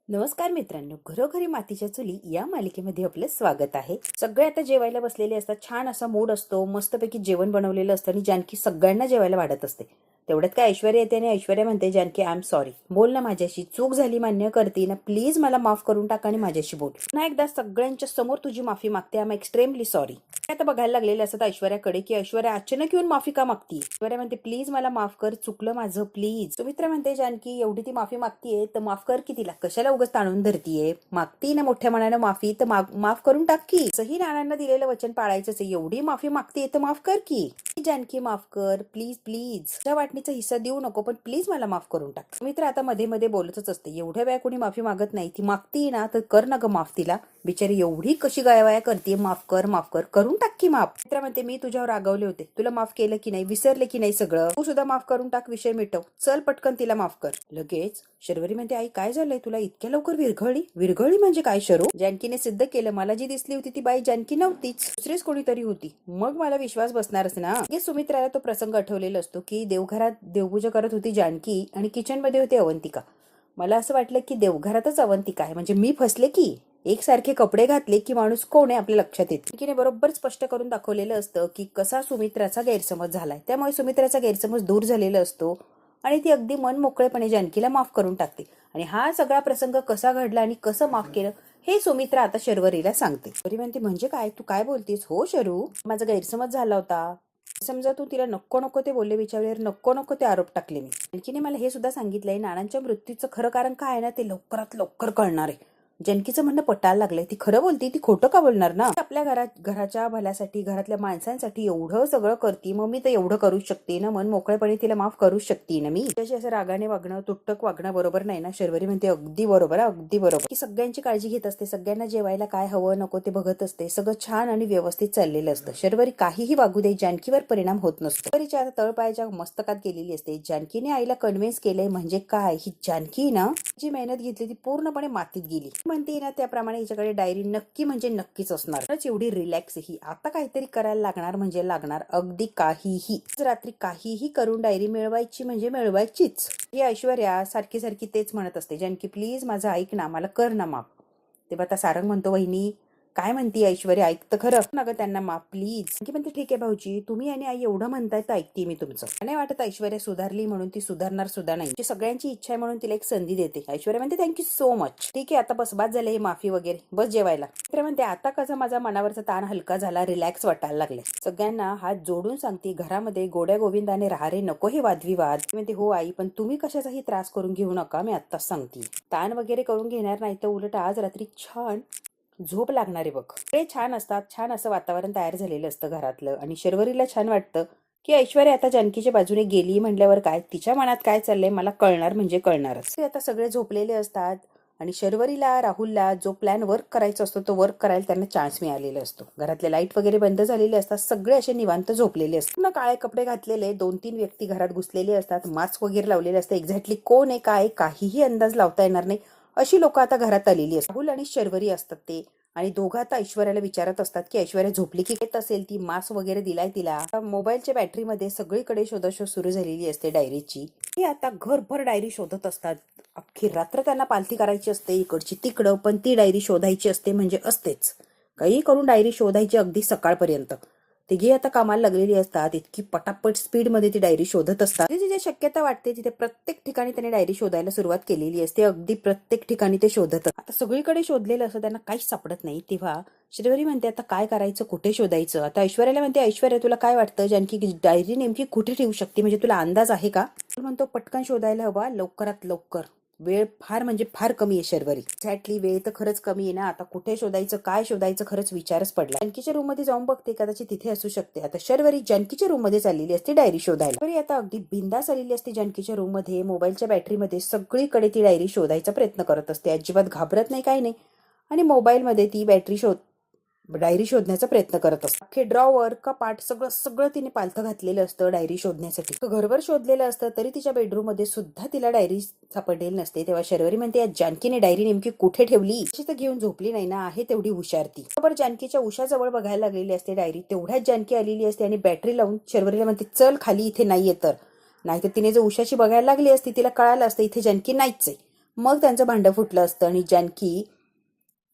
नमस्कार मित्रांनो, घरोघरी मातीच्या चुली या मालिकेमध्ये आपलं स्वागत आहे. सगळे आता जेवायला बसलेले असतात. छान असा मूड असतो, मस्तपैकी जेवण बनवलेलं असतं आणि जानकी सगळ्यांना जेवायला वाढत असते. तेवढ्यात काय ऐश्वर्या येते आणि ऐश्वर्या म्हणते, जानकी आय एम सॉरी, बोल ना माझ्याशी, चूक झाली मान्य करते ना, प्लीज मला माफ करून टाक आणि माझ्याशी बोल. पुन्हा एकदा सगळ्यांच्या समोर तुझी माफी मागते, आय एम एक्स्ट्रीमली सॉरी. आता बघायला लागलेले असतात ऐश्वर्याकडे की ऐश्वर्या अचानक येऊन माफी का मागती. ऐश्वर्या म्हणते, प्लीज मला माफ कर, चुकलं माझं प्लीज. सुमित्रा म्हणते, जानकी एवढी ती माफी मागतीये तर माफ कर की तिला, कशाला उगाच ताणून धरतीये. मागती ना मोठ्या मनानं माफी तर माफ करून टाक की. सही नानांना दिलेलं वचन पाळायचंच आहे. एवढी माफी मागतीये तर माफ कर की. जानकी माफ कर प्लीज प्लीज, त्या वाटणीचा हिस्सा देऊ नको पण प्लीज मला माफ करून टाक. मित्र आता मध्ये मध्ये बोलतच असते. एवढ्या वेळा कोणी माफी मागत नाही, ती मागती ना तर कर ना ग माफ तिला. बिचारी एवढी कशी गायवाया करते, माफ कर करून टाक की माफ. मित्र म्हणते, मी तुझ्यावर रागवले होते, तुला माफ केलं की नाही, विसरले की नाही सगळं, तू सुद्धा माफ करून टाक, विषय मिटव, चल पटकन तिला माफ कर. लगेच शर्वरी म्हणते, आई काय झालंय तुला, इतक्या लवकर विरघळली म्हणजे काय शरू. जानकीने सिद्ध केलं, मला जी दिसली होती ती बाई जानकी नव्हतीच, दुसरीच कोणीतरी होती. मग मला विश्वास बसणारच ना. सुमित्राला तो प्रसंग आठवलेला असतो की देवघरात देवपूजा करत होती जानकी आणि किचन मध्ये होती अवंतिका. मला असं वाटलं की देवघरातच अवंतिका आहे, म्हणजे मी फसले की. एकसारखे कपडे घातले की माणूस कोण आहे आपल्या लक्षात येते. जानकीने बरोबर स्पष्ट करून दाखवलेलं असतं की कसा सुमित्राचा गैरसमज झालाय. त्यामुळे सुमित्राचा गैरसमज दूर झालेला असतो आणि ती अगदी मन मोकळेपणे जानकीला माफ करून टाकते. आणि हा सगळा प्रसंग कसा घडला आणि कसं माफ केलं हे सुमित्रा आता शर्वरीला सांगते. शर्वरी म्हणते, म्हणजे काय, तू काय बोलतीस हो शरू, माझा गैरसमज झाला होता. समजा तू तिला नको नको ते बोलले, विचारल्यावर नको नको ते आरोप टाकले मी. जानकीने मला हे सुद्धा सांगितलंय, नानांच्या मृत्यूचं खरं कारण काय आहे ना ते लवकरात लवकर कळणार आहे. जानकीचं म्हणणं पटायला लागलंय, ती खरं बोलती, ती खोटं का बोलणार ना. आपल्या घराच्या भल्यासाठी, घरातल्या माणसांसाठी एवढं सगळं करते, मग मी तर एवढं करूच शकते ना, मन मोकळेपणे तिला माफ करूच शकते ना मी. त्याची असं रागाने वागणं, तुटक वागणं बरोबर नाही ना. शर्वरी म्हणते, अगदी बरोबर, अगदी बरोबर. की सगळ्यांची काळजी घेत असते, सगळ्यांना जेवायला काय हवं नको ते बघत असते, सगळं छान आणि व्यवस्थित चाललेलं असतं. शर्वरी काहीही वागू दे, जानकीवर परिणाम होत नसतो. शर्वरीच्या आता तळपायाच्या मस्तकात गेलेली असते. जानकीने आईला कन्व्हिन्स केलंय, म्हणजे काय, ही जानकी ना जी मेहनत घेतली ती पूर्णपणे मातीत गेली. म्हणते ना त्याप्रमाणे हिच्याकडे डायरी नक्की म्हणजे नक्कीच असणार. एवढी रिलॅक्स ही आता काहीतरी करायला लागणार म्हणजे लागणार, अगदी काहीही. रात्री काहीही करून डायरी मिळवायची म्हणजे मिळवायचीच. ही ऐश्वर्या सारखी सारखी तेच म्हणत असते, जानकी प्लीज माझं ऐक ना, मला कर ना माफ. तेव्हा आता सारंग म्हणतो, वहिनी काय म्हणती ऐश्वर्या, ऐकतं खरं ना ग त्यांना माफ प्लीज. की म्हणते, ठीक आहे भाऊजी, तुम्ही आणि आई एवढं म्हणताय तर ऐकते मी तुमचं. नाही वाटत ऐश्वर्या सुधारली म्हणून ती सुधारणार सुद्धा नाही. सगळ्यांची इच्छा आहे म्हणून तिला एक संधी देते. ऐश्वर्या म्हणते, थँक्यू सो मच, ठीक आहे आता बस बाद झालं हे माफी वगैरे, बस जेवायला. तर म्हणते, आता कसा माझा मनावरचा ताण हलका झाला, रिलॅक्स वाटायला लागले. सगळ्यांना हात जोडून सांगते, घरामध्ये गोड्या गोविंदाने राहा रे, नको हे वादविवाद. म्हणते, हो आई, पण तुम्ही कशाचाही त्रास करून घेऊ नका, मी आत्ताच सांगते. ताण वगैरे करून घेणार नाही तर उलट आज रात्री छान झोप लागणारे बघ. ते छान असतात, छान असं वातावरण तयार झालेलं असतं घरातलं. आणि शर्वरीला छान वाटतं की ऐश्वर्या आता जानकीच्या बाजूने गेली म्हटल्यावर काय तिच्या मनात काय चाललंय मला कळणार म्हणजे कळणारच. ते आता सगळे झोपलेले असतात आणि शर्वरीला, राहुलला जो प्लॅन वर्क करायचा असतो तो वर्क करायला त्यांना चान्स मिळालेला असतो. घरातले लाईट वगैरे बंद झालेले असतात, सगळे असे निवांत झोपलेले असतात. ना काळे कपडे घातलेले 2-3 व्यक्ती घरात घुसलेले असतात, मास्क वगैरे लावलेले असतात. एक्झॅक्टली कोण आहे काय काहीही अंदाज लावता येणार नाही अशी लोक आता घरात आलेली असतात. राहुल आणि शर्वरी असतात ते, आणि दोघं आता ऐश्वर्याला विचारत असतात की ऐश्वर्या झोपली की येत असेल, ती मास्क वगैरे दिलाय तिला. मोबाईलच्या बॅटरीमध्ये सगळीकडे शोधाशोध सुरू झालेली असते डायरीची. ती आता घरभर डायरी शोधत असतात. अख्खी रात्र त्यांना पालथी करायची असते इकडची तिकडं, पण ती डायरी शोधायची असते म्हणजे असतेच. काही करून डायरी शोधायची अगदी सकाळपर्यंत. तिघी आता कामाला लागलेली असतात. इतकी पटापट स्पीड मध्ये ती डायरी शोधत असतात. जिथे शक्यता वाटते तिथे प्रत्येक ठिकाणी त्यांनी डायरी शोधायला सुरुवात केलेली असते. अगदी प्रत्येक ठिकाणी ते शोधत. आता सगळीकडे शोधलेलं असं त्यांना काहीच सापडत नाही. तेव्हा श्रीवरी म्हणते, आता काय करायचं, कुठे शोधायचं. आता ऐश्वर्याला म्हणते, ऐश्वर्या तुला काय वाटतं जानकी डायरी नेमकी कुठे ठेवू शकते, म्हणजे तुला अंदाज आहे का. म्हणतो, पटकन शोधायला हवा, लवकरात लवकर, वेळ फार म्हणजे फार कमी आहे शर्वरी. एक्झॅक्टली वेळ तर खरंच कमी आहे ना. आता कुठे शोधायचं, काय शोधायचं, खरंच विचारच पडला. जानकीच्या रूम मध्ये जाऊन बघते, कदाचित तिथे असू शकते. आता शर्वरी जानकीच्या रूम मध्ये चाललेली असते डायरी शोधायला. शर्वरी आता अगदी बिंदास आलेली असते जानकीच्या रूम मध्ये, मोबाईलच्या बॅटरीमध्ये सगळीकडे ती डायरी शोधायचा प्रयत्न करत असते. अजिबात घाबरत नाही, काही नाही. आणि मोबाईलमध्ये ती डायरी शोधण्याचा प्रयत्न करत असतो. अख्खे ड्रॉवर, कपाट, सगळं सगळं तिने पालथं घातलेलं असतं डायरी शोधण्यासाठी. घरभर शोधलेलं असतं तरी तिच्या बेडरूम मध्ये सुद्धा तिला डायरी सापडलेली नसते. तेव्हा शर्वरी म्हणते, जानकीने डायरी नेमकी कुठे ठेवली. अशी तर घेऊन झोपली नाही ना, आहे तेवढी हुशार ती. बरोबर जानकीच्या उशाजवळ बघायला लागलेली असते डायरी. तेवढ्याच जानकी आलेली असते आणि बॅटरी लावून शर्वरीला म्हणते, चल खाली, इथे नाहीये तर. नाहीतर तिने जर उशाची बघायला लागली असती, तिला कळालं असतं इथे जानकी नाहीच आहे. मग त्यांचं भांडं फुटलं असतं आणि जानकी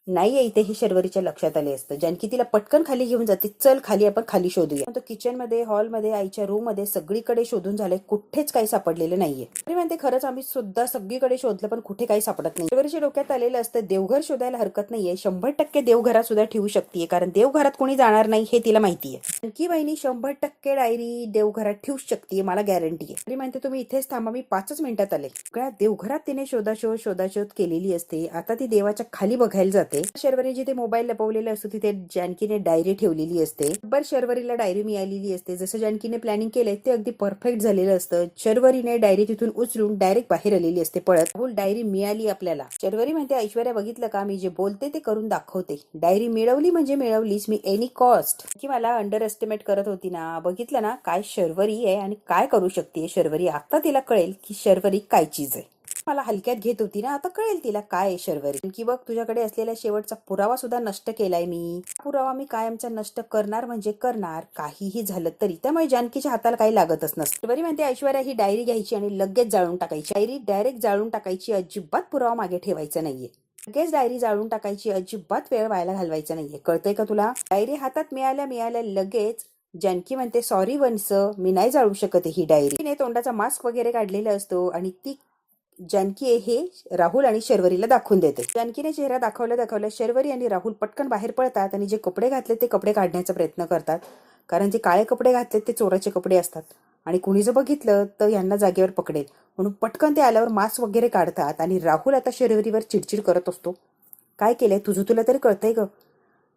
नाही आहे इथे हे शर्वरीच्या लक्षात आले असतं. जानकी तिला पटकन खाली घेऊन जाते. चल खाली, आपण खाली शोधूया. तो किचनमध्ये, हॉलमध्ये, आईच्या रूम मध्ये सगळीकडे शोधून झाले, कुठेच काही सापडलेलं नाहीये. तरी म्हणते खरंच आम्ही सुद्धा सगळीकडे शोधलं पण कुठे काही सापडत नाही. शर्वरीच्या डोक्यात आलेलं असतं देवघर शोधायला हरकत नाहीये, 100% देवघरात सुद्धा ठेवू शकते, कारण देवघरात कोणी जाणार नाही हे तिला माहितीये. जानकी बहिणी 100% डायरी देवघरात ठेवू शकते, मला गॅरंटी आहे. तरी म्हणते तुम्ही इथेच थांबा, मी 5च मिनिटात आले. सगळ्या देवघरात तिने शोधाशोध केलेली असते. आता ती देवाच्या खाली बघायला जाते. शर्वरी जिथे मोबाईल लपवलेला असतो तिथे जानकीने डायरी ठेवलेली असते. बरोबर शर्वरीला डायरी मिळालेली असते. जसं जानकीने प्लॅनिंग केलंय ते अगदी परफेक्ट झालेलं असतं. शर्वरीने डायरी तिथून उचलून डायरेक्ट बाहेर आलेली असते पळत. राहुल, डायरी मिळाली आपल्याला. शर्वरी म्हणते ऐश्वर्या बघितलं का, मी जे बोलते ते करून दाखवते. डायरी मिळवली म्हणजे मिळवलीच मी, एनी कॉस्ट. की मला अंडर एस्टिमेट करत होती ना. बघितलं ना काय शर्वरी आहे आणि काय करू शकते शर्वरी. आता तिला कळेल की शर्वरी काय चीज आहे. मला हलक्यात घेत होती ना, आता कळेल तिला काय आहे शर्वरी. की बघ तुझ्याकडे असलेला शेवटचा पुरावा सुद्धा नष्ट केलाय मी. पुरावा मी कायमचा नष्ट करणार म्हणजे करणार, काहीही झालं तरी. त्यामुळे जानकीच्या हाताला काही लागतच नसतं. शर्वरी म्हणते ऐश्वर्या ही डायरी घ्यायची आणि लगेच जाळून टाकायची. डायरी डायरेक्ट जाळून टाकायची, अजिबात पुरावा मागे ठेवायचा नाहीये. लगेच डायरी जाळून टाकायची, अजिबात वेळ व्हायला घालवायचा नाहीये. कळतंय का तुला. डायरी हातात मिळाल्या लगेच जानकी म्हणते सॉरी वंस, मी नाही जाळू शकते ही डायरी. तिने तोंडाचा मास्क वगैरे काढलेला असतो आणि ती जानकी हे राहुल आणि शर्वरीला दाखवून देते. जानकीने चेहरा दाखवल्या शर्वरी आणि राहुल पटकन बाहेर पळतात आणि जे कपडे घातले ते कपडे काढण्याचा प्रयत्न करतात, कारण जे काळे कपडे घातले ते चोराचे कपडे असतात आणि कुणी जर बघितलं तर यांना जागेवर पकडेल, म्हणून पटकन ते आल्यावर मास्क वगैरे काढतात. आणि राहुल आता शर्वरीवर चिडचिड करत असतो. काय केलंय तुझं, तुला तरी कळतंय ग.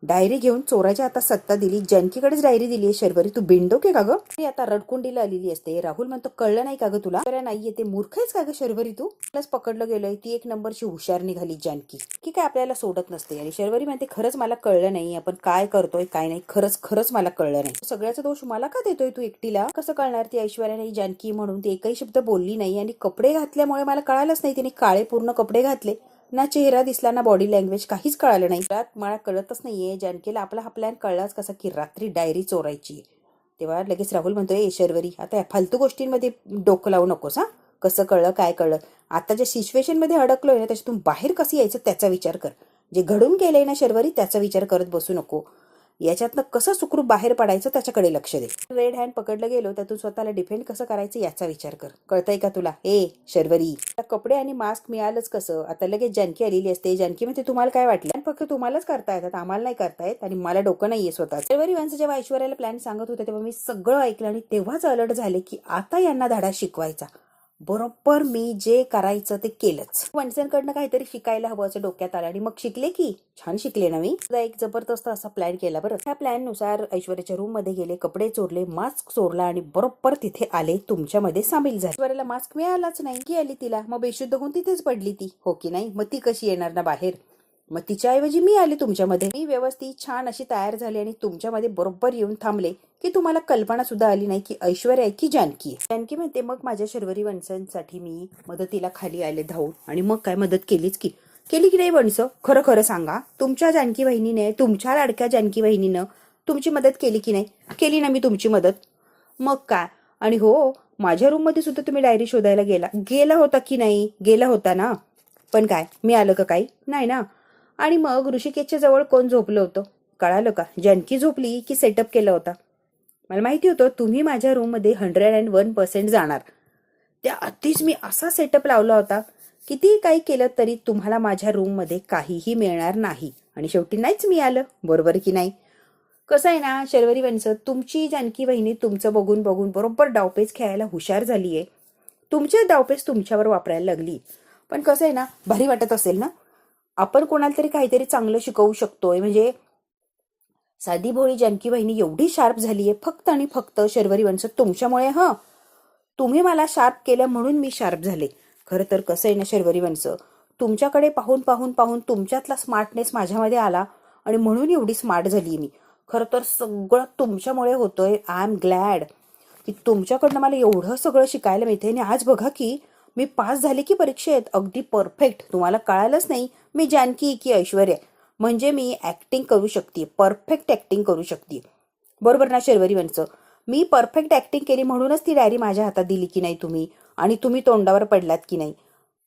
डायरी घेऊन चोराच्या आता सत्ता दिली, जानकीकडेच डायरी दिली शर्वरी, तू बिंडो के का ग. ती आता रडकुंडीला आलेली असते. राहुल म्हणतो कळलं नाही का ग तुला. नाहीये ते मूर्ख आहेस का ग शर्वरी तू. प्लस पकडलं गेलंय. ती एक नंबरची हुशार निघाली जानकी, की काय आपल्याला सोडत नसते. आणि शर्वरी म्हणते खरंच मला कळलं नाही आपण काय करतोय काय नाही, खरंच मला कळलं नाही. सगळ्याचा दोष मला का देतोय तू एकटीला. कसं कळणार. ती ऐश्वर्या नाही जानकी म्हणून ती एकही शब्द बोलली नाही. आणि कपडे घातल्यामुळे मला कळालंच नाही तिने काळे पूर्ण कपडे घातले. ना चेहरा दिसला ना बॉडी लँग्वेज, काहीच कळालं नाही. त्यात मला कळतच नाहीये जानकीला आपला हा प्लॅन कळलाच कसा की रात्री डायरी चोरायची. तेव्हा लगेच राहुल म्हणतोय शर्वरी आता फालतू गोष्टींमध्ये डोकं लावू नकोस. हा कसं कळलं काय कळलं, आता ज्या सिच्युएशन मध्ये अडकलोय ना त्याच्यातून बाहेर कसं यायचं त्याचा विचार कर. जे घडून गेलंय ना शर्वरी त्याचा विचार करत बसू नको. याच्यातनं कसं सुखरूप बाहेर पडायचं त्याच्याकडे लक्ष दे. रेड हँड पकडलं गेलो त्यातून स्वतःला डिफेंड कसं करायचं याचा विचार कर. कळतंय का तुला. शर्वरी कपडे आणि मास्क मिळालंच कसं. आता लगेच जानकी आलेली असते. जानकी म्हणते तुम्हाला काय वाटलं, फक्त तुम्हालाच करता येतात आम्हाला नाही करता येत आणि मला डोकं नाहीये स्वतः. शर्वरी वंश जेव्हा ऐश्वर्याला प्लॅन सांगत होते तेव्हा मी सगळं ऐकलं आणि तेव्हाच अलर्ट झाले की आता यांना धडा शिकवायचा. बरोबर मी जे करायचं ते केलंच. वंशांकडनं काहीतरी शिकायला हवं असं डोक्यात आलं आणि मग शिकले की छान शिकले ना मी. एक जबरदस्त असा प्लॅन केला. बरं त्या प्लॅन नुसार ऐश्वर्याच्या रूम मध्ये गेले, कपडे चोरले, मास्क चोरला आणि बरोबर तिथे आले, तुमच्यामध्ये सामील झाले. ऐश्वर्याला मास्क मिळालाच नाही की आली तिला, मग बेशुद्ध होऊन तिथेच पडली ती, हो की नाही. मग ती कशी येणार ना बाहेर. मग तिच्याऐवजी मी आले तुमच्यामध्ये. मी व्यवस्थित छान अशी तयार झाली आणि तुमच्यामध्ये बरोबर येऊन थांबले की तुम्हाला कल्पना सुद्धा आली नाही की ऐश्वर्या आहे की जानकी आहे. जानकी म्हणते मग माझ्या शर्वरी वंशांसाठी मी मदतीला खाली आले धावून आणि मग काय मदत केलीच की. केली की नाही वंश, खरं खरं सांगा. तुमच्या जानकी बहिणीने, तुमच्या लाडक्या जानकी बहिणीनं तुमची मदत केली की नाही. केली ना मी तुमची मदत. मग काय. आणि हो माझ्या रूम मध्ये सुद्धा तुम्ही डायरी शोधायला गेला होता की नाही. गेला होता ना. पण काय मी आलं का काही नाही ना. आणि मग ऋषिकेशच्या जवळ कोण झोपलं होतं कळालं का. जानकी झोपली की सेटअप केलं होता. मला माहिती होतं तुम्ही माझ्या रूम मध्ये 101% जाणार. त्या आधीच मी असा सेटअप लावला होता किती काही केलं तरी तुम्हाला माझ्या रूम मध्ये काहीही मिळणार नाही. आणि शेवटी नाहीच मिळालं, बरोबर की नाही. कसं आहे ना शर्वरी वंश, तुमची जानकी बहिणी तुमचं बघून बघून बरोबर डावपेच खेळायला हुशार झालीये. तुमचे डावपेच तुमच्यावर वापरायला लागली. पण कसं आहे ना भारी वाटत असेल ना. आपण कोणाला तरी काहीतरी चांगलं शिकवू शकतोय. म्हणजे साधी भोळी जानकी बहिणी एवढी शार्प झालीये फक्त आणि फक्त शर्वरी वंश तुमच्यामुळे. तुम्ही मला शार्प केलं म्हणून मी शार्प झाले. खरं तर कसं आहे ना शर्वरी वंश, तुमच्याकडे पाहून पाहून पाहून तुमच्यातला स्मार्टनेस माझ्यामध्ये आला आणि म्हणून एवढी स्मार्ट झाली मी. खरं तर सगळं तुमच्यामुळे होतोय. आय एम ग्लॅड की तुमच्याकडनं मला एवढं सगळं शिकायला मिळते. आणि आज बघा की मी पास झाले की परीक्षेत अगदी परफेक्ट. तुम्हाला कळालंच नाही मी जानकी की ऐश्वर्या. म्हणजे मी ऍक्टिंग करू शकते, परफेक्ट ऍक्टिंग करू शकते. बरोबर ना शर्वरी वंश. मी परफेक्ट ऍक्टिंग केली म्हणूनच ती डायरी माझ्या हातात दिली की नाही तुम्ही. आणि तुम्ही तोंडावर पडलात की नाही.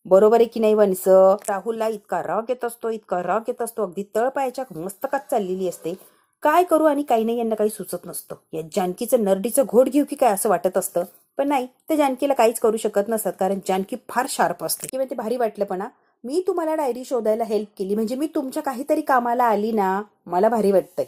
बरोबर आहे की नाही वंस? राहुलला इतका राग येत असतो, इतका राग येत असतो, अगदी तळपायाच्या मस्तकात चाललेली असते. काय करू आणि काही नाही, यांना काही सुचत नसतं. या जानकीचं नरडीचं घोट घेऊ की काय असं वाटत असतं. पण नाही, ते जानकीला काहीच करू शकत नसतात, कारण जानकी फार शार्प असते. किंवा ते भारी वाटलं पण मी तुम्हाला डायरी शोधायला हेल्प केली म्हणजे मी तुमच्या काहीतरी कामाला आली ना, मला भारी वाटतंय.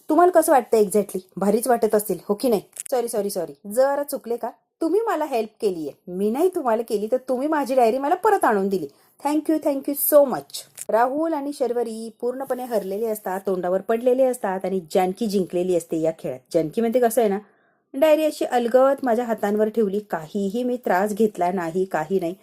तुम्हाला कसं वाटतं एक्झॅक्टली? भारीच वाटत असेल, हो की नाही? सॉरी सॉरी सॉरी, जरा चुकले का? तुम्ही मला हेल्प केली आहे, मी नाही तुम्हाला केली, तर तुम्ही माझी डायरी मला परत आणून दिली. Thank you so much. राहुल आणि शर्वरी पूर्णपणे हरलेले असतात, तोंडावर पडलेले असतात आणि जानकी जिंकलेली असते या खेळात. जानकी म्हणते कसं आहे ना, डायरी अशी अलगद माझ्या हातांवर ठेवली, काहीही मी त्रास घेतला नाही, काही नाही.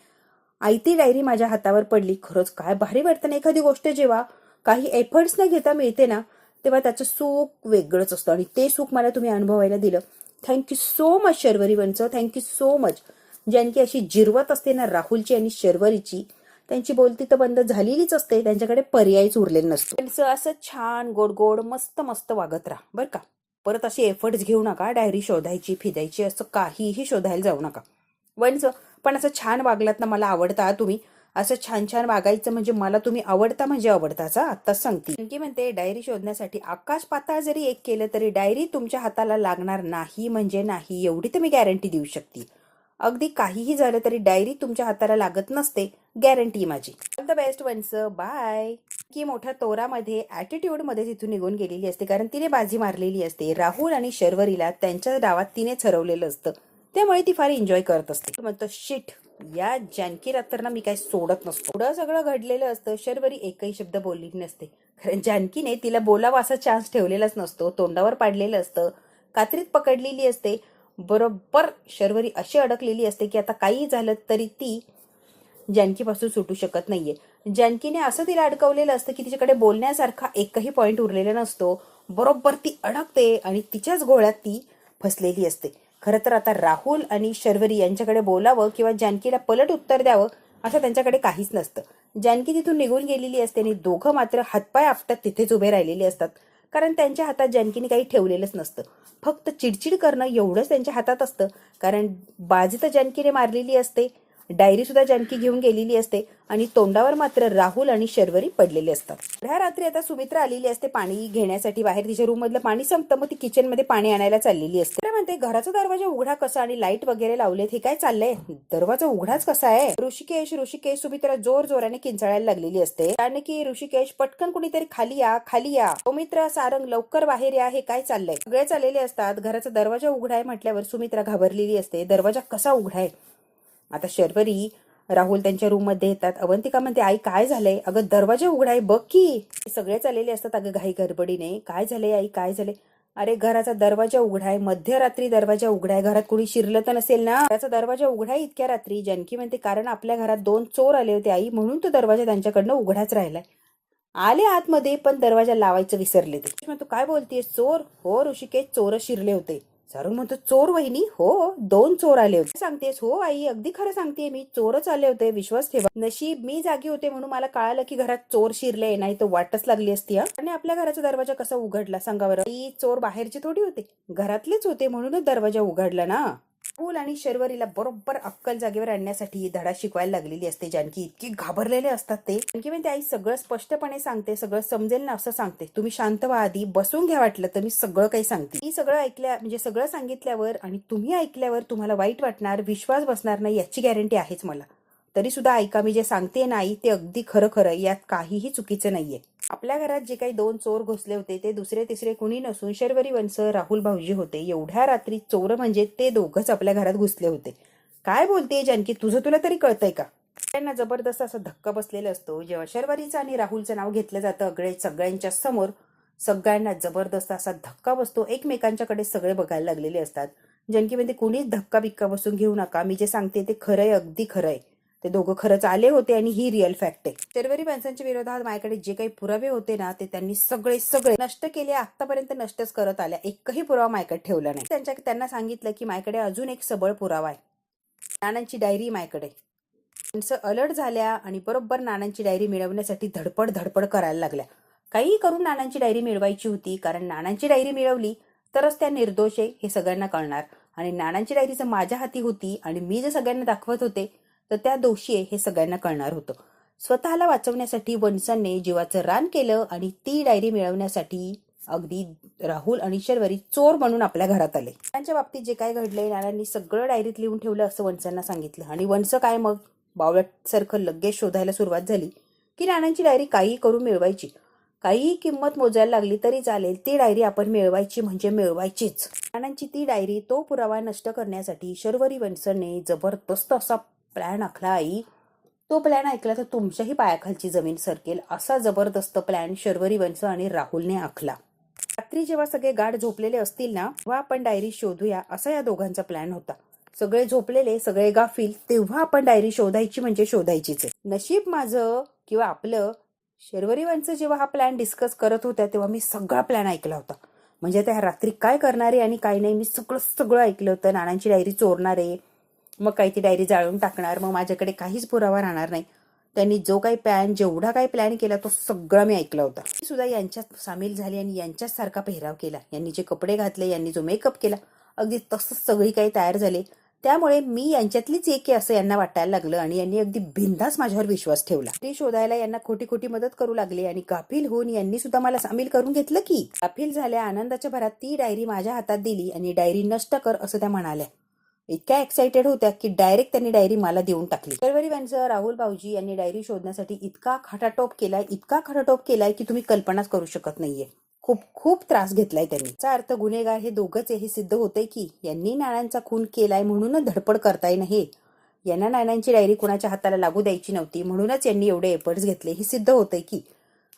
आई ती डायरी माझ्या हातावर पडली. खरंच काय भारी वाटतं ना, एखादी गोष्ट जेव्हा काही एफर्ट्स न घेता मिळते ना, तेव्हा त्याचं सुख वेगळंच असतं आणि ते सुख मला तुम्ही अनुभवायला दिलं. थँक्यू सो मच शर्वरी वंच, थँक्यू सो मच. जानकी अशी जिरवत असते ना राहुलची आणि शर्वरीची, त्यांची बोलती तर बंद झालेलीच असते, त्यांच्याकडे पर्यायच उरलेला नसतो. त्यांचं असं छान गोड गोड मस्त मस्त वागत राहा बरं का. परत असे एफर्ट्स घेऊ नका, डायरी शोधायची फिदायची असं काहीही शोधायला जाऊ नका. वंच, पण असं छान वागलात ना, मला आवडता तुम्ही. असं छान छान वागायचं म्हणजे मला तुम्ही आवडता म्हणजे आवडताचा आत्ताच सांगते. आणखी म्हणते डायरी शोधण्यासाठी आकाश पाताळ जरी एक केलं तरी डायरी तुमच्या हाताला लागणार नाही म्हणजे नाही, एवढी तर मी गॅरंटी देऊ शकते. अगदी काहीही झालं तरी डायरी तुमच्या हाताला लागत नसते, गॅरंटी माझी. All the best once, bye. की मोठ्या तोरामध्ये ऍटिट्यूड मध्ये तिथून निघून गेलेली असते, कारण तिने बाजी मारलेली असते. राहुल आणि शर्वरीला त्यांच्या डावात तिनेच हरवलेलं असतं, त्यामुळे ती फार एन्जॉय करत असते. म्हणतो शिट, या जानकी रात्र ना मी काही सोडत नसतो. पुढं सगळं घडलेलं असतं, शर्वरी एकही शब्द बोलली नसते, कारण जानकीने तिला बोलावा असा चान्स ठेवलेलाच नसतो, तोंडावर पाडलेलं असतं, कात्रीत पकडलेली असते. बरोबर शर्वरी अशी अडकलेली असते की आता काही झालं तरी ती जानकीपासून सुटू शकत नाहीये. जानकीने असं तिला अडकवलेलं असतं की तिच्याकडे बोलण्यासारखा एकही पॉइंट उरलेला नसतो. बरोबर ती अडकते आणि तिच्याच गोळ्यात ती फसलेली असते. खरं तर आता राहुल आणि शर्वरी यांच्याकडे बोलावं किंवा जानकीला पलट उत्तर द्यावं असं त्यांच्याकडे काहीच नसतं. जानकी तिथून निघून गेलेली असते आणि दोघं मात्र हातपाय आपटत तिथेच उभे राहिलेले असतात, कारण त्यांच्या हातात जानकीने काही ठेवलेलंच नसतं. फक्त चिडचिड करणं एवढंच त्यांच्या हातात असतं, कारण बाजी तर जानकीने मारलेली असते, डायरी सुद्धा जानकी घेऊन गेलेली असते आणि तोंडावर मात्र राहुल आणि शर्वरी पडलेले असतात. ह्या रात्री आता सुमित्रा आलेली असते पाणी घेण्यासाठी बाहेर. तिच्या रूम मधलं पाणी संपतं, मग ती किचन मध्ये पाणी आणायला चाललेली असते. म्हणते घराचा दरवाजा उघडा कसा आणि लाईट वगैरे लावलेत, हे काय चाललंय? दरवाजा उघडाच कसा आहे? ऋषिकेश ऋषिकेश सुमित्रा जोर जोराने किंचाळायला लागलेली असते. कारण की ऋषिकेश पटकन कुणीतरी खाली या खाली या. सुमित्रा सारंग लवकर बाहेर या, हे काय चाललंय? सगळे चाललेले असतात. घराचा दरवाजा उघडाय म्हटल्यावर सुमित्रा घाबरलेली असते. दरवाजा कसा उघडाय? आता शर्वरी राहुल त्यांच्या रूम मध्ये येतात. अवंतिका म्हणते आई काय झालंय? अगं दरवाजा उघडाय बघ की. सगळे चाललेले असतात अगं घाई गडबडीने. काय झालंय आई, काय झालंय? अरे घराचा दरवाजा उघडाय, मध्यरात्री दरवाजा उघडाय, घरात कोणी शिरलं तर नसेल ना? घराचा दरवाजा उघडाय इतक्या रात्री? जानकी म्हणते कारण आपल्या घरात 2 चोर आले होते आई, म्हणून तो दरवाजा त्यांच्याकडनं उघडाच राहिलाय. आले आतमध्ये पण दरवाजा लावायचं विसरले ते. म्हणतो काय बोलतेस, चोर? हो ऋषिकेश, चोर शिरले होते. सारून म्हणतो चोर वहिनी? हो 2 चोर आले होते. सांगतेस? हो आई अगदी खरं सांगते मी, चोरच आले होते, विश्वास ठेवा. नशीब मी जागी होते म्हणून मला कळालं की घरात चोर शिरले, नाही तर वाटच लागली असती. आणि आपल्या घराचा दरवाजा कसा उघडला सांगा बरं? ही चोर बाहेरचे थोडी होते, घरातलेच होते, म्हणूनच दरवाजा उघडला ना. राहुल आणि शर्वरीला बरोबर अक्कल जागेवर आणण्यासाठी धडा शिकवायला लागलेली असते जानकी. इतकी घाबरलेले असतात ते. जानकी म्हणते आई सगळं स्पष्टपणे सांगते, सगळं समजेल ना असं सांगते, तुम्ही शांत व्हा आधी, बसून घ्या, वाटलं तर मी सगळं काही सांगते. मी सगळं ऐकल्या म्हणजे सगळं सांगितल्यावर आणि तुम्ही ऐकल्यावर तुम्हाला वाईट वाटणार, विश्वास बसणार नाही याची गॅरंटी आहेच मला. तरी सुद्धा ऐका, मी जे सांगते ना आई ते अगदी खरं खरं, यात काहीही चुकीचं नाहीये. आपल्या घरात जे काही 2 चोर घुसले होते ते दुसरे तिसरे कुणी नसून शर्वरी वंश राहुल भाऊजी होते. एवढ्या रात्री चोर म्हणजे ते दोघंच आपल्या घरात घुसले होते. काय बोलते जानकी, तुझं तुला तरी कळतंय का? त्यांना जबरदस्त असा धक्का बसलेला असतो जेव्हा शर्वरीचं आणि राहुलचं नाव घेतलं जातं सगळ्यांच्या समोर. सगळ्यांना जबरदस्त असा धक्का बसतो, एकमेकांच्याकडे सगळे बघायला लागलेले असतात. जानकी म्हणते कुणीच धक्का बिक्का बसून घेऊ नका, मी जे सांगते ते खरंय, अगदी खरंय. ते दोघं खरंच आले होते आणि ही रिअल फॅक्ट आहे. शर्वरी माणसांच्या विरोधात माझ्याकडे जे काही पुरावे होते ना ते त्यांनी सगळे सगळे नष्ट केले. आतापर्यंत नष्टच करत आल्या, एकही पुरावा माझ्याकडे ठेवला नाही. त्यांना सांगितलं की माझ्याकडे अजून एक सबळ पुरावा आहे, नानांची डायरी माझ्याकडे. माणसं अलर्ट झाल्या आणि बरोबर नानांची डायरी मिळवण्यासाठी धडपड करायला लागल्या. काही करून नानांची डायरी मिळवायची होती, कारण नानांची डायरी मिळवली तरच त्या निर्दोष आहे हे सगळ्यांना कळणार. आणि नानांची डायरी जर माझ्या हाती होती आणि मी जे सगळ्यांना दाखवत होते तर त्या दोषी आहे हे सगळ्यांना कळणार होतं. स्वतःला वाचवण्यासाठी वंशाने जीवाचं रान केलं आणि ती डायरी मिळवण्यासाठी अगदी राहुल आणि शर्वरी चोर म्हणून आपल्या घरात आले. त्यांच्या बाबतीत जे काय घडलंय नानांनी सगळं डायरीत लिहून ठेवलं असं वंशांना सांगितलं. आणि वंश काय मग बावळटसारखं लगेच शोधायला सुरुवात झाली की नानांची डायरी काही करून मिळवायची. काही किंमत मोजायला लागली तरी चालेल, ती डायरी आपण मिळवायची म्हणजे मिळवायचीच. नानांची ती डायरी तो पुरावा नष्ट करण्यासाठी शर्वरी वंशने जबरदस्त असा प्लॅन आखला. आई, तो प्लॅन ऐकला तर तुमच्याही पायाखालची जमीन सरकेल असा जबरदस्त प्लॅन शर्वरी वंश आणि राहुलने आखला. रात्री जेव्हा सगळे गाढ झोपलेले असतील ना, तेव्हा आपण डायरी शोधूया असा या दोघांचा प्लॅन होता. सगळे झोपलेले, सगळे गाफील, तेव्हा आपण डायरी शोधायची म्हणजे शोधायचीच आहे. नशीब माझं किंवा आपलं, शर्वरी वंश जेव्हा हा प्लॅन डिस्कस करत होत्या तेव्हा मी सगळा प्लॅन ऐकला होता. म्हणजे त्या रात्री काय करणारे आणि काय नाही मी सगळं ऐकलं होतं. नानांची डायरी चोरणारे, मग काही ती डायरी जाळून टाकणार, मग माझ्याकडे काहीच पुरावा राहणार नाही. त्यांनी जो काही प्लॅन, जेवढा काही प्लॅन केला तो सगळा मी ऐकला होता. मी सुद्धा यांच्यात सामील झाली आणि यांच्याच सारखा पेहराव केला. यांनी जे कपडे घातले, यांनी जो मेकअप केला, अगदी तसंच सगळी काही तयार झाले. त्यामुळे मी यांच्यातलीच एक आहे असं यांना वाटायला लागलं आणि यांनी अगदी बिनधास्त माझ्यावर विश्वास ठेवला. ती शोधायला यांना खोटी खोटी मदत करू लागले आणि गाफील होऊन यांनी सुद्धा मला सामील करून घेतलं. की गाफील झाल्या आनंदाच्या भरात ती डायरी माझ्या हातात दिली आणि डायरी नष्ट कर असं त्या म्हणाल्या. इतक्या एक्साइटेड होत्या की डायरेक्ट त्यांनी डायरी मला देऊन टाकली. शर्वरी वंश, राहुल भाऊजी यांनी डायरी शोधण्यासाठी इतका खटाटोप केलाय की तुम्ही कल्पनाच करू शकत नाहीये. खूप त्रास घेतलाय त्यांनी. याचा अर्थ गुन्हेगार हे दोघंच हे सिद्ध होतंय की यांनी नानांचा खून केलाय म्हणूनच धडपड करताय नाही. यांना नानांची डायरी कुणाच्या हाताला लागू द्यायची नव्हती म्हणूनच यांनी एवढे एफर्ट्स घेतले. हे सिद्ध होतंय की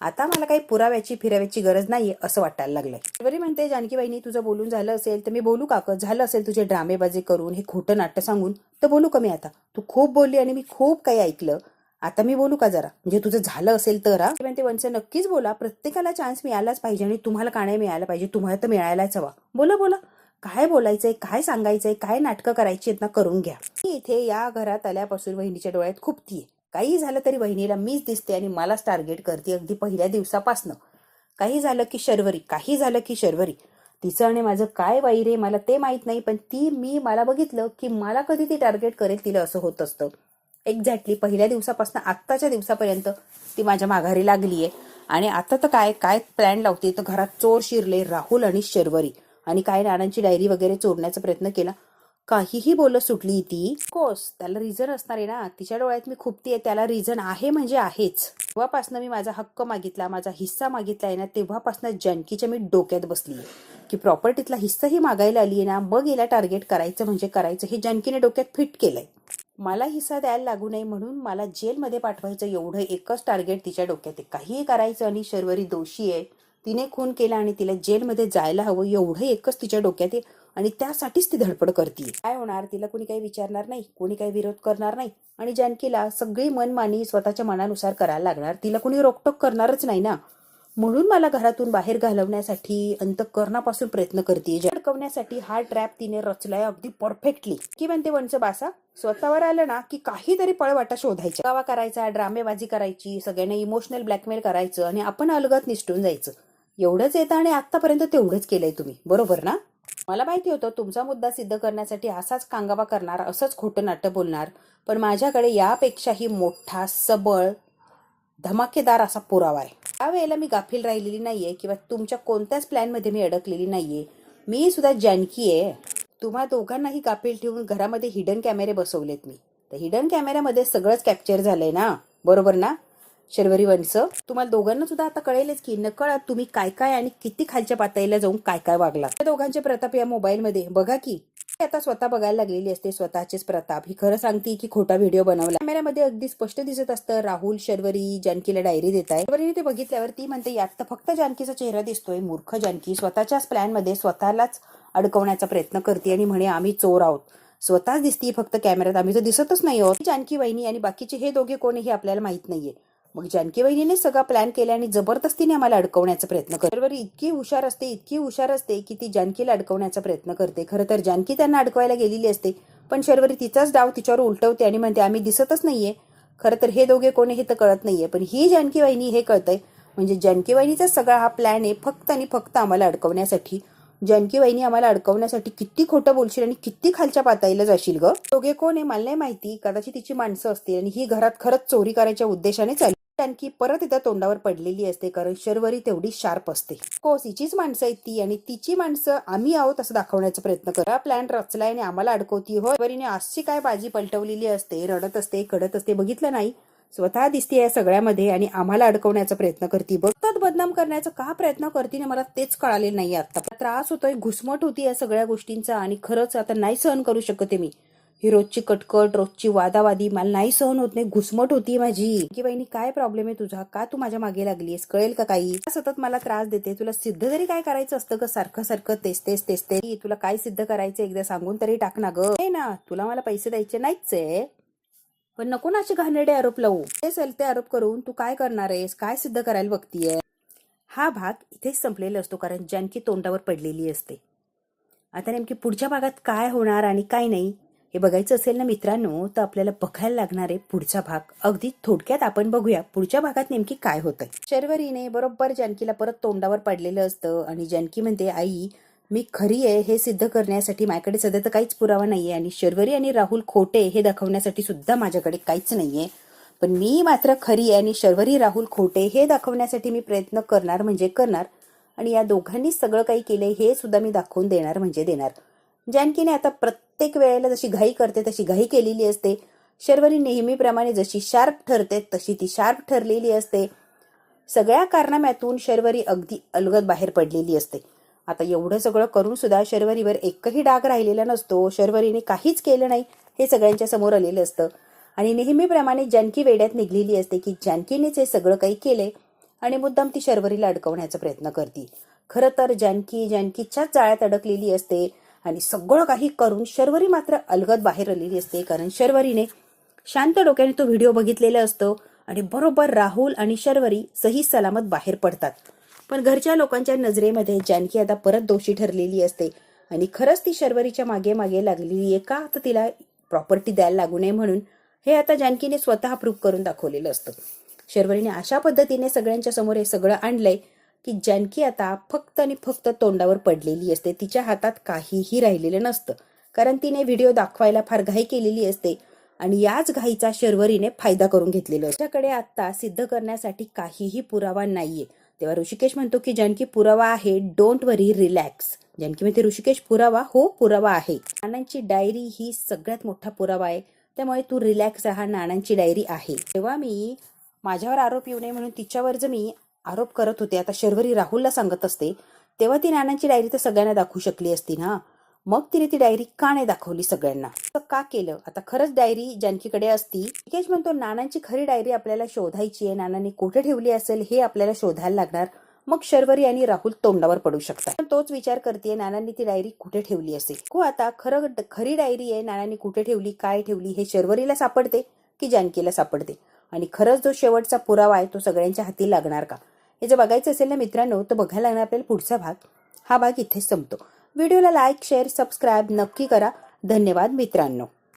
आता मला काही पुराव्याची फिराव्याची गरज नाहीये असं वाटायला लागलंय. शर्वरी म्हणते, जानकी बाईंनी तुझं बोलून झालं असेल तर मी बोलू का? झालं असेल तुझे ड्रामेबाजी करून, हे खोटं नाट्य सांगून, तर बोलू का मी आता? तू खूप बोलली आणि मी खूप काही ऐकलं, आता मी बोलू का जरा? म्हणजे तुझं झालं असेल तर. म्हणते वंश, नक्कीच बोला, प्रत्येकाला चान्स मिळालाच पाहिजे आणि तुम्हाला का नाही मिळायला पाहिजे? तुम्हाला तर मिळायलाच हवा. बोला काय बोलायचंय, काय सांगायचंय, काय नाटकं करायची आहेत ना, करून घ्या. मी इथे या घरात आल्यापासून वहिनीच्या डोळ्यात खुपतीये. काही झालं तरी वहिनीला मीच दिसते आणि मलाच टार्गेट करते अगदी पहिल्या दिवसापासनं. काही झालं की शर्वरी, तिचं आणि माझं काय वैर आहे मला ते माहित नाही, पण मला बघितलं की मला कधी ती टार्गेट करेल तिला असं होत असतं. एक्झॅक्टली पहिल्या दिवसापासून आत्ताच्या दिवसापर्यंत ती माझ्या माघारी लागलीये. आणि आता तर काय प्लॅन लावते, तर घरात चोर शिरले, राहुल आणि शर्वरी, आणि काय नानांची डायरी वगैरे चोरण्याचा प्रयत्न केला. काहीही बोलत सुटली ती. कोर्स त्याला रिझन असणार आहे ना. तिच्या डोळ्यात मी खुपतीये, त्याला रिझन आहे म्हणजे आहेच. तेव्हापासून मी माझा हक्क मागितला, माझा हिस्सा मागितलाय ना, तेव्हापासून जानकीच्या मी डोक्यात बसलीये की प्रॉपर्टीतला हिस्साही मागायला आलीये ना, मग हिला टार्गेट करायचं म्हणजे करायचं हे जानकीने डोक्यात फिट केलंय. मला हिस्सा द्यायला लागू नये म्हणून मला जेलमध्ये पाठवायचं एवढं एकच टार्गेट तिच्या डोक्यात आहे. काहीही करायचं आणि शर्वरी दोषी आहे, तिने खून केला आणि तिला जेलमध्ये जायला हवं एवढं एकच तिच्या डोक्यात आहे आणि त्यासाठीच ती धडपड करते. काय होणार, तिला कोणी काही विचारणार नाही, कोणी काही विरोध करणार नाही आणि जानकीला सगळी मनमानी स्वतःच्या मनानुसार करायला लागणार. तिला कोणी रोकटोक करणारच नाही ना. म्हणून मला घरातून बाहेर घालवण्यासाठी अंतःकरणापासून प्रयत्न करते. अडकवण्यासाठी हा ट्रॅप तिने रचलाय अगदी परफेक्टली. की म्हणते वंश बासा, स्वतःवर आलं ना की काहीतरी पळवाटा शोधायचा, गावा करायचा, ड्रामेबाजी करायची, सगळ्यांना इमोशनल ब्लॅकमेल करायचं आणि आपण अलगत निसटून जायचं. एवढंच येतं आणि आतापर्यंत तेवढंच केलंय तुम्ही, बरोबर ना? मला माहिती होतं तुमचा मुद्दा सिद्ध करण्यासाठी असाच कांगावा करणार, असंच खोटं नाट्य बोलणार, पण माझ्याकडे यापेक्षाही मोठा, सबळ, धमाकेदार असा पुरावा आहे. त्यावेळेला मी गाफील राहिलेली नाहीये किंवा तुमच्या कोणत्याच प्लॅनमध्ये मी अडकलेली नाहीये. मी सुद्धा जानकी आहे. तुम्हा दोघांनाही गाफील ठेवून घरामध्ये हिडन कॅमेरे बसवलेत मी. तर हिडन कॅमेऱ्यामध्ये सगळंच कॅप्चर झालंय ना, बरोबर ना शर्वरी वंश? तुम्हाला दोघांना सुद्धा आता कळेलच की नकळत तुम्ही काय आणि किती खालच्या पातळीला जाऊन काय वागला. दोघांचे प्रताप या मोबाईलमध्ये बघा की. आता स्वतः बघायला लागलेली असते स्वतःचेच प्रताप. ही खरं सांगते की खोटा व्हिडिओ बनवला. कॅमेऱ्यामध्ये अगदी स्पष्ट दिसत असतं राहुल शर्वरी जानकीला डायरी देत आहे. शर्वरीने ते बघितल्यावर ती म्हणते, यात तर फक्त जानकीचा चेहरा दिसतोय. मूर्ख जानकी स्वतःच्याच प्लॅन मध्ये स्वतःलाच अडकवण्याचा प्रयत्न करते आणि म्हणे आम्ही चोर आहोत. स्वतःच दिसतीये फक्त कॅमेऱ्यात, आम्ही तर दिसतच नाही आहोत. जानकी वहिनी आणि बाकीचे हे दोघे कोण हे आपल्याला माहित नाहीये. मग जानकी वहिनीने सगळा प्लॅन केला आणि जबरदस्तीने आम्हाला अडकवण्याचा प्रयत्न करते. शर्वरी इतकी हुशार असते की ती जानकीला अडकवण्याचा प्रयत्न करते. खरं तर जानकी त्यांना अडकवायला गेलेली असते, पण शर्वरी तिचाच डाव तिच्यावर उलटवते आणि म्हणते आम्ही दिसतच नाहीये. खरं तर हे दोघे कोणी हे तर कळत नाहीये, पण ही जानकी वहिनी हे कळतंय. म्हणजे जानकी वहिनीचा सगळा हा प्लॅन आहे फक्त आणि फक्त आम्हाला अडकवण्यासाठी. जानकी वहिनी आम्हाला अडकवण्यासाठी किती खोटं बोलशील आणि किती खालच्या पातळीला जाशील ग. दोघे कोण आहे मला नाही माहिती, कदाचित तिची माणसं असतील आणि ही घरात खरंच चोरी करायच्या उद्देशाने चालली. जानकी परत इथं तोंडावर पडलेली असते, कारण शर्वरी तेवढी शार्प असते. कोस हिचीच माणसं आहेत ती, आणि तिची माणसं आम्ही आहोत असं दाखवण्याचा प्रयत्न करा. प्लॅन रचलाय आणि आम्हाला अडकवती. हो, शर्वरीने आजची काय बाजी पलटवलेली असते, रडत असते, कडत असते, बघितलं नाही. स्वतः दिसते या सगळ्यामध्ये आणि आम्हाला अडकवण्याचा प्रयत्न करते. बघतात बदनाम करण्याचा का प्रयत्न करते ना, मला तेच कळाले नाही. आता त्रास होतोय, घुसमट होती या सगळ्या गोष्टींचा, आणि खरंच आता नाही सहन करू शकते मी. ही रोजची कटकट, रोजची वादावादी मला नाही सहन होत नाही, घुसमट होती माझी. की बहिणी काय प्रॉब्लेम आहे तुझा, का तू माझ्या मागे लागलीस, कळेल का काही. सतत मला त्रास देते, तुला सिद्ध तरी काय करायचं असतं ग, सारखं सारखं तेच तेच तेच ते. तुला काय सिद्ध करायचं एकदा सांगून तरी टाक ना ग. ना तुला मला पैसे द्यायचे नाहीच आहे, पण नको ना असे घाणेरडे आरोप लावू. ते सलते आरोप करून तू काय करणार आहेस, काय सिद्ध करायला बघतीये. हा भाग इथेच संपलेला असतो, कारण जानकी तोंडावर पडलेली असते. आता नेमकी पुढच्या भागात काय होणार आणि काय नाही हे बघायचं असेल ना मित्रांनो, तर आपल्याला बघायला लागणार आहे पुढचा भाग. अगदी थोडक्यात आपण बघूया पुढच्या भागात नेमकी काय होतंय. शर्वरीने बरोबर जानकीला परत तोंडावर पडलेलं असतं, आणि जानकी म्हणते, आई मी खरी आहे हे सिद्ध करण्यासाठी माझ्याकडे सध्या तर काहीच पुरावा नाहीये, आणि शर्वरी आणि राहुल खोटे हे दाखवण्यासाठी सुद्धा माझ्याकडे काहीच नाहीये. पण मी मात्र खरी आहे आणि शर्वरी राहुल खोटे हे दाखवण्यासाठी मी प्रयत्न करणार म्हणजे करणार, आणि या दोघांनी सगळं काही केलंय हे सुद्धा मी दाखवून देणार म्हणजे देणार. जानकीने आता प्रत्येक वेळेला जशी घाई करते तशी घाई केलेली असते. शर्वरी नेहमीप्रमाणे जशी शार्प ठरते तशी ती शार्प ठरलेली असते. सगळ्या कारणाम्यातून शर्वरी अगदी अलगद बाहेर पडलेली असते. आता एवढं सगळं करून सुद्धा शर्वरीवर एकही डाग राहिलेला नसतो. शर्वरीने काहीच केलं नाही हे सगळ्यांच्या समोर आलेलं असतं, आणि नेहमीप्रमाणे जानकी वेड्यात निघलेली असते की जानकीनेच हे सगळं काही केलंय, आणि मुद्दाम ती शर्वरीला अडकवण्याचा प्रयत्न करते. खरं तर जानकीच्याच जाळ्यात अडकलेली असते, आणि सगळं काही करून शर्वरी मात्र अलगद बाहेर आलेली असते, कारण शर्वरीने शांत डोक्याने तो व्हिडिओ बघितलेला असतो, आणि बरोबर राहुल आणि शर्वरी सही सलामत बाहेर पडतात. पण घरच्या लोकांच्या नजरेमध्ये जानकी आता परत दोषी ठरलेली असते, आणि खरंच ती शर्वरीच्या मागे मागे लागलेली आहे का, तर तिला प्रॉपर्टी द्यायला लागू नये म्हणून, हे आता जानकीने स्वतः प्रूव्ह करून दाखवलेलं असतं. शर्वरीने अशा पद्धतीने सगळ्यांच्या समोर हे सगळं आणलंय की जानकी आता फक्त आणि फक्त तोंडावर पडलेली असते. तिच्या हातात काहीही राहिलेलं नसतं, कारण तिने व्हिडिओ दाखवायला फार घाई केलेली असते, आणि याच घाईचा शर्वरीने फायदा करून घेतलेला असतो. त्याच्याकडे आता सिद्ध करण्यासाठी काहीही पुरावा नाहीये. तेव्हा ऋषिकेश म्हणतो की जानकी पुरावा आहे, डोंट वरी, रिलॅक्स. जानकी म्हणते, ऋषिकेश पुरावा? हो पुरावा आहे. नानांची डायरी ही सगळ्यात मोठा पुरावा आहे, त्यामुळे तू रिलॅक्स राहा, नानांची डायरी आहे. तेव्हा मी माझ्यावर आरोप येऊ नये म्हणून तिच्यावर जर मी आरोप करत होते, आता शर्वरी राहुलला सांगत असते, तेव्हा ती नानांची डायरी तर सगळ्यांना दाखवू शकली असती ना. मग तिने ती डायरी का नाही दाखवली सगळ्यांना, का केलं. आता खरंच डायरी जानकीकडे असती. ऋषिकेश म्हणतो, नानांची खरी डायरी आपल्याला शोधायची आहे, नानांनी कुठे ठेवली असेल हे आपल्याला शोधायला लागणार, मग शर्वरी आणि राहुल तोंडावर पडू शकतात. पण तोच विचार करते, नानांनी ती डायरी कुठे ठेवली असेल. आता खरी डायरी आहे, नानांनी कुठे ठेवली, काय ठेवली, हे शर्वरीला सापडते की जानकीला सापडते, आणि खरंच जो शेवटचा पुरावा आहे तो सगळ्यांच्या हाती लागणार का, हे जर बघायचं असेल ना मित्रांनो, तर बघायला लागणार आपल्याला पुढचा भाग. हा भाग इथेच संपतो. व्हिडिओला लाईक, शेअर, सबस्क्राईब नक्की करा. धन्यवाद मित्रांनो.